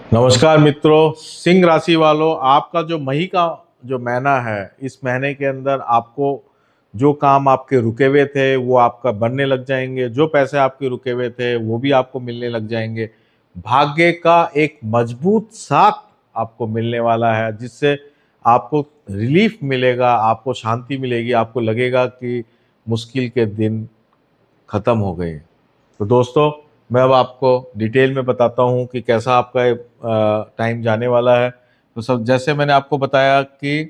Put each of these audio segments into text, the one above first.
नमस्कार मित्रों। सिंह राशि वालों, आपका जो मई का जो महीना है, इस महीने के अंदर आपको जो काम आपके रुके हुए थे वो आपका बनने लग जाएंगे। जो पैसे आपके रुके हुए थे वो भी आपको मिलने लग जाएंगे। भाग्य का एक मजबूत साथ आपको मिलने वाला है, जिससे आपको रिलीफ मिलेगा, आपको शांति मिलेगी, आपको लगेगा कि मुश्किल के दिन खत्म हो गए। तो दोस्तों, मैं अब आपको डिटेल में बताता हूँ कि कैसा आपका टाइम जाने वाला है। तो सब जैसे मैंने आपको बताया कि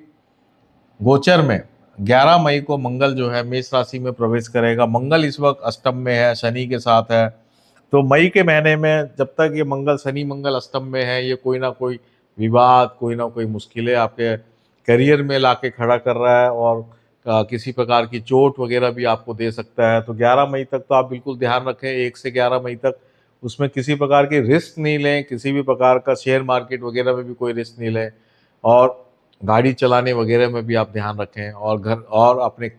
गोचर में 11 मई को मंगल जो है मेष राशि में प्रवेश करेगा। मंगल इस वक्त अष्टम में है, शनि के साथ है। तो मई के महीने में जब तक ये मंगल, शनि मंगल अष्टम में है, ये कोई ना कोई विवाद, कोई ना कोई मुश्किलें आपके करियर में लाके खड़ा कर रहा है, और किसी प्रकार की चोट वगैरह भी आपको दे सकता है। तो 11 मई तक तो आप बिल्कुल ध्यान रखें, 1 से 11 मई तक उसमें किसी प्रकार की रिस्क नहीं लें, किसी भी प्रकार का शेयर मार्केट वगैरह में भी कोई रिस्क नहीं लें, और गाड़ी चलाने वगैरह में भी आप ध्यान रखें, और घर और अपने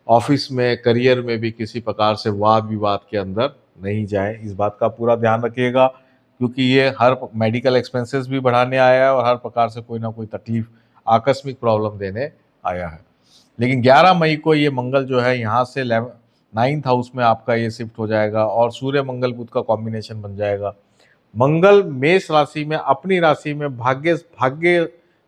ऑफिस में, करियर में भी किसी प्रकार से वाद विवाद के अंदर नहीं जाएं। इस बात का पूरा ध्यान रखिएगा, क्योंकि ये हर मेडिकल एक्सपेंसेस भी बढ़ाने आया है और हर प्रकार से कोई ना कोई तकलीफ, आकस्मिक प्रॉब्लम देने आया है। लेकिन 11 मई को ये मंगल जो है यहाँ से 9th हाउस में आपका ये शिफ्ट हो जाएगा, और सूर्य मंगल बुध का कॉम्बिनेशन बन जाएगा। मंगल मेष राशि में, अपनी राशि में भाग्य भाग्य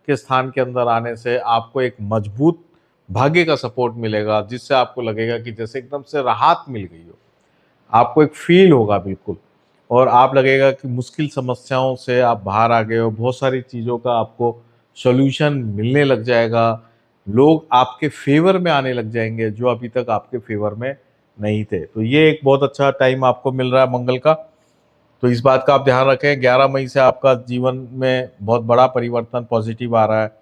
के स्थान के अंदर आने से आपको एक मजबूत भाग्य का सपोर्ट मिलेगा, जिससे आपको लगेगा कि जैसे एकदम से राहत मिल गई हो। आपको एक फील होगा बिल्कुल, और आप लगेगा कि मुश्किल समस्याओं से आप बाहर आ गए हो। बहुत सारी चीज़ों का आपको सॉल्यूशन मिलने लग जाएगा। लोग आपके फेवर में आने लग जाएंगे जो अभी तक आपके फेवर में नहीं थे। तो ये एक बहुत अच्छा टाइम आपको मिल रहा है मंगल का। तो इस बात का आप ध्यान रखें, 11 मई से आपका जीवन में बहुत बड़ा परिवर्तन पॉजिटिव आ रहा है।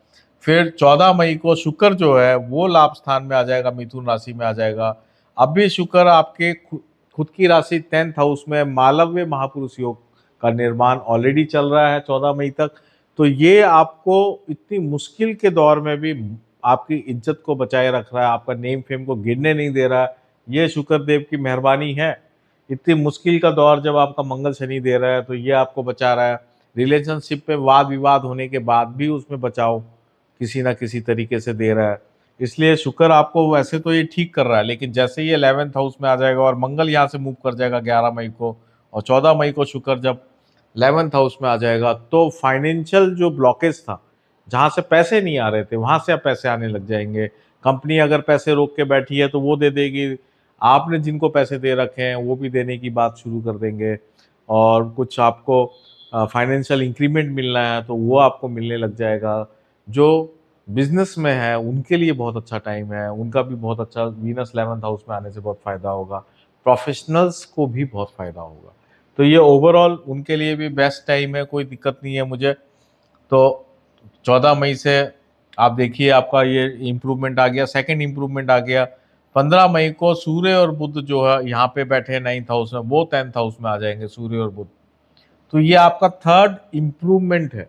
फिर 14 मई को शुक्र जो है वो लाभ स्थान में आ जाएगा, मिथुन राशि में आ जाएगा। अब भी शुक्र आपके खुद की राशि 10th हाउस में, मालव्य महापुरुष योग का निर्माण ऑलरेडी चल रहा है 14 मई तक। तो ये आपको इतनी मुश्किल के दौर में भी आपकी इज्जत को बचाए रख रहा है, आपका नेम फेम को गिरने नहीं दे रहा है। ये शुक्र देव की मेहरबानी है। इतनी मुश्किल का दौर जब आपका मंगल शनि दे रहा है तो ये आपको बचा रहा है। रिलेशनशिप में वाद विवाद होने के बाद भी उसमें बचाव किसी ना किसी तरीके से दे रहा है। इसलिए शुक्र आपको वैसे तो ये ठीक कर रहा है, लेकिन जैसे ये 11th हाउस में आ जाएगा और मंगल यहाँ से मूव कर जाएगा 11 मई को, और 14 मई को शुक्र जब 11th हाउस में आ जाएगा, तो फाइनेंशियल जो ब्लॉकेज था, जहाँ से पैसे नहीं आ रहे थे वहाँ से अब पैसे आने लग जाएंगे। कंपनी अगर पैसे रोक के बैठी है तो वो दे देगी, आपने जिनको पैसे दे रखे हैं वो भी देने की बात शुरू कर देंगे। और कुछ आपको फाइनेंशियल इंक्रीमेंट मिलना है तो वो आपको मिलने लग जाएगा। जो बिजनेस में है उनके लिए बहुत अच्छा टाइम है, उनका भी बहुत अच्छा, वीनस 11th हाउस में आने से बहुत फ़ायदा होगा। प्रोफेशनल्स को भी बहुत फ़ायदा होगा। तो ये ओवरऑल उनके लिए भी बेस्ट टाइम है, कोई दिक्कत नहीं है मुझे। तो 14 मई से आप देखिए आपका ये इम्प्रूवमेंट आ गया, सेकंड इम्प्रूवमेंट आ गया। 15 मई को सूर्य और बुध जो है यहाँ पे बैठे हैं 9th हाउस में, वो 10th हाउस में आ जाएंगे, सूर्य और बुध। तो ये आपका थर्ड इम्प्रूवमेंट है।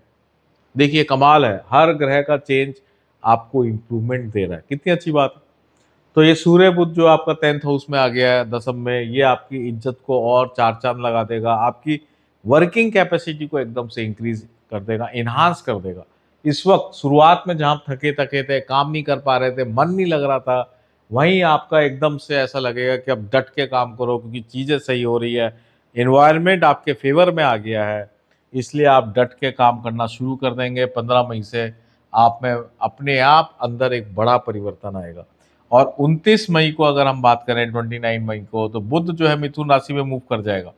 देखिए कमाल है, हर ग्रह का चेंज आपको इम्प्रूवमेंट दे रहा है, कितनी अच्छी बात है। तो ये सूर्य बुध जो आपका 10th हाउस में आ गया है, दसम में, ये आपकी इज्जत को और चार चांद लगा देगा, आपकी वर्किंग कैपेसिटी को एकदम से इंक्रीज कर देगा, इन्हांस कर देगा। इस वक्त शुरुआत में जहाँ थके थके थे, काम नहीं कर पा रहे थे, मन नहीं लग रहा था, वहीं आपका एकदम से ऐसा लगेगा कि अब डट के काम करो, क्योंकि चीज़ें सही हो रही है, एनवायरनमेंट आपके फेवर में आ गया है। इसलिए आप डट के काम करना शुरू कर देंगे। 15 मई से आप में अपने आप अंदर एक बड़ा परिवर्तन आएगा। और 29 मई को अगर हम बात करें, 29 मई को, तो बुध जो है मिथुन राशि में मूव कर जाएगा।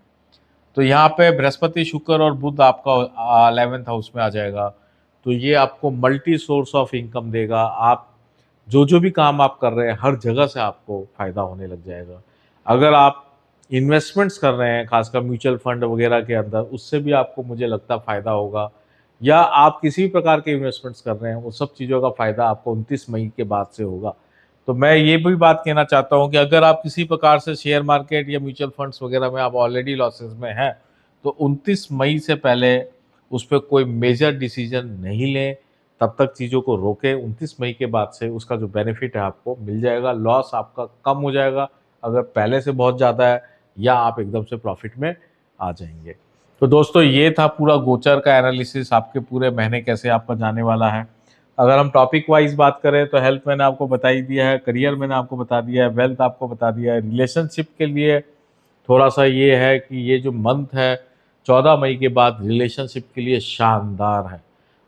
तो यहाँ पे बृहस्पति, शुक्र और बुध आपका 11th हाउस में आ जाएगा। तो ये आपको मल्टी सोर्स ऑफ इनकम देगा। आप जो भी काम आप कर रहे हैं हर जगह से आपको फायदा होने लग जाएगा। अगर आप इन्वेस्टमेंट्स कर रहे हैं, खासकर म्यूचुअल फंड वगैरह के अंदर, उससे भी आपको मुझे लगता फायदा होगा। या आप किसी भी प्रकार के इन्वेस्टमेंट्स कर रहे हैं, वो सब चीज़ों का फायदा आपको 29 मई के बाद से होगा। तो मैं ये भी बात कहना चाहता हूँ कि अगर आप किसी प्रकार से शेयर मार्केट या म्यूचुअल फंड्स वगैरह में आप ऑलरेडी लॉसेस में हैं, तो 29 मई से पहले उस पर कोई मेजर डिसीजन नहीं लें, तब तक चीज़ों को रोकें। 29 मई के बाद से उसका जो बेनिफिट है आपको मिल जाएगा, लॉस आपका कम हो जाएगा अगर पहले से बहुत ज़्यादा है, या आप एकदम से प्रॉफिट में आ जाएंगे। तो दोस्तों ये था पूरा गोचर का एनालिसिस, आपके पूरे महीने कैसे आपका जाने वाला है। अगर हम टॉपिक वाइज बात करें तो हेल्थ मैंने आपको बता ही दिया है, करियर मैंने आपको बता दिया है, वेल्थ आपको बता दिया है। रिलेशनशिप के लिए थोड़ा सा ये है कि ये जो मंथ है 14 मई के बाद रिलेशनशिप के लिए शानदार है।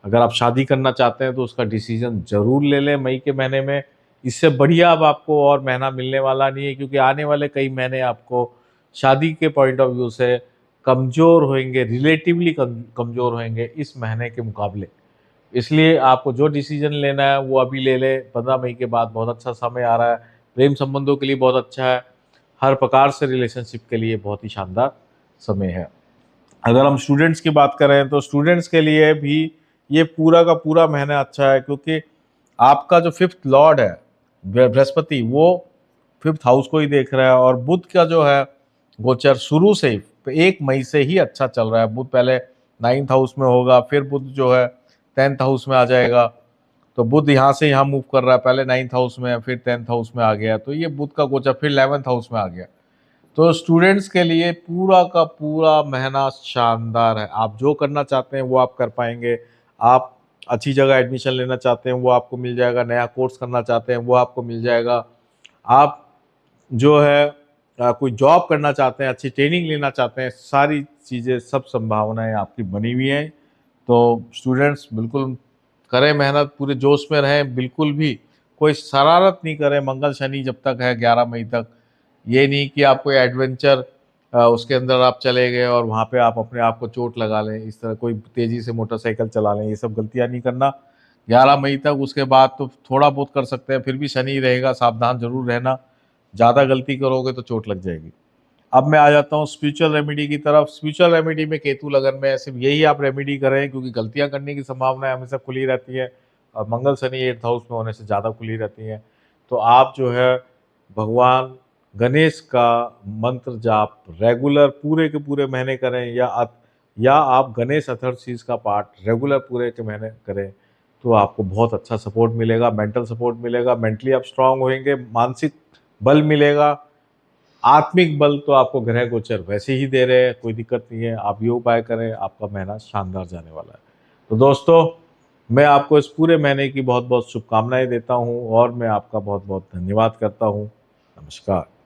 अगर आप शादी करना चाहते हैं तो उसका डिसीजन ज़रूर ले लें मई के महीने में। इससे बढ़िया अब आपको और महीना मिलने वाला नहीं है, क्योंकि आने वाले कई महीने आपको शादी के पॉइंट ऑफ व्यू से कमज़ोर होंगे, रिलेटिवली कमज़ोर होंगे इस महीने के मुकाबले। इसलिए आपको जो डिसीजन लेना है वो अभी ले लें। 15 मई के बाद बहुत अच्छा समय आ रहा है, प्रेम संबंधों के लिए बहुत अच्छा है, हर प्रकार से रिलेशनशिप के लिए बहुत ही शानदार समय है। अगर हम स्टूडेंट्स की बात करें तो स्टूडेंट्स के लिए भी ये पूरा का पूरा महीना अच्छा है, क्योंकि आपका जो फिफ्थ लॉर्ड है बृहस्पति, वो फिफ्थ हाउस को ही देख रहा है, और बुध का जो है गोचर शुरू से ही 1 मई से ही अच्छा चल रहा है। बुध पहले 9th हाउस में होगा, फिर बुध जो है 10th हाउस में आ जाएगा। तो बुध यहाँ से यहाँ मूव कर रहा है, पहले 9th हाउस में फिर 10th हाउस में आ गया, तो ये बुध का गोचर फिर 11th हाउस में आ गया। तो स्टूडेंट्स के लिए पूरा का पूरा महीना शानदार है। आप जो करना चाहते हैं वो आप कर पाएंगे। आप अच्छी जगह एडमिशन लेना चाहते हैं वो आपको मिल जाएगा, नया कोर्स करना चाहते हैं वो आपको मिल जाएगा। आप जो है कोई जॉब करना चाहते हैं, अच्छी ट्रेनिंग लेना चाहते हैं, सारी चीज़ें सब संभावनाएं आपकी बनी हुई हैं। तो स्टूडेंट्स बिल्कुल करें मेहनत, पूरे जोश में रहें, बिल्कुल भी कोई शरारत नहीं करें। मंगल शनि जब तक है 11 मई तक, ये नहीं कि आप कोई एडवेंचर उसके अंदर आप चले गए और वहाँ पे आप अपने आप को चोट लगा लें, इस तरह कोई तेज़ी से मोटरसाइकिल चला लें, ये सब गलतियाँ नहीं करना 11 मई तक। उसके बाद तो थोड़ा बहुत कर सकते हैं, फिर भी शनि रहेगा, सावधान जरूर रहना। ज़्यादा गलती करोगे तो चोट लग जाएगी। अब मैं आ जाता हूँ स्पिरिचुअल रेमेडी की तरफ। स्पिरिचुअल रेमेडी में केतु लगन में सिर्फ यही आप रेमेडी करें, क्योंकि गलतियाँ करने की संभावना हमेशा खुली रहती है, और मंगल शनि 8th हाउस में होने से ज़्यादा खुली रहती हैं। तो आप जो है भगवान गणेश का मंत्र जाप रेगुलर पूरे के पूरे महीने करें, या आप गणेश अथर्वशीष का पाठ रेगुलर पूरे के महीने करें, तो आपको बहुत अच्छा सपोर्ट मिलेगा, मेंटल सपोर्ट मिलेगा, मेंटली आप स्ट्रांग होंगे, मानसिक बल मिलेगा। आत्मिक बल तो आपको ग्रह गोचर वैसे ही दे रहे हैं, कोई दिक्कत नहीं है। आप ये उपाय करें, आपका महीना शानदार जाने वाला है। तो दोस्तों, मैं आपको इस पूरे महीने की बहुत बहुत शुभकामनाएं देता हूं, और मैं आपका बहुत बहुत धन्यवाद करता हूं। नमस्कार।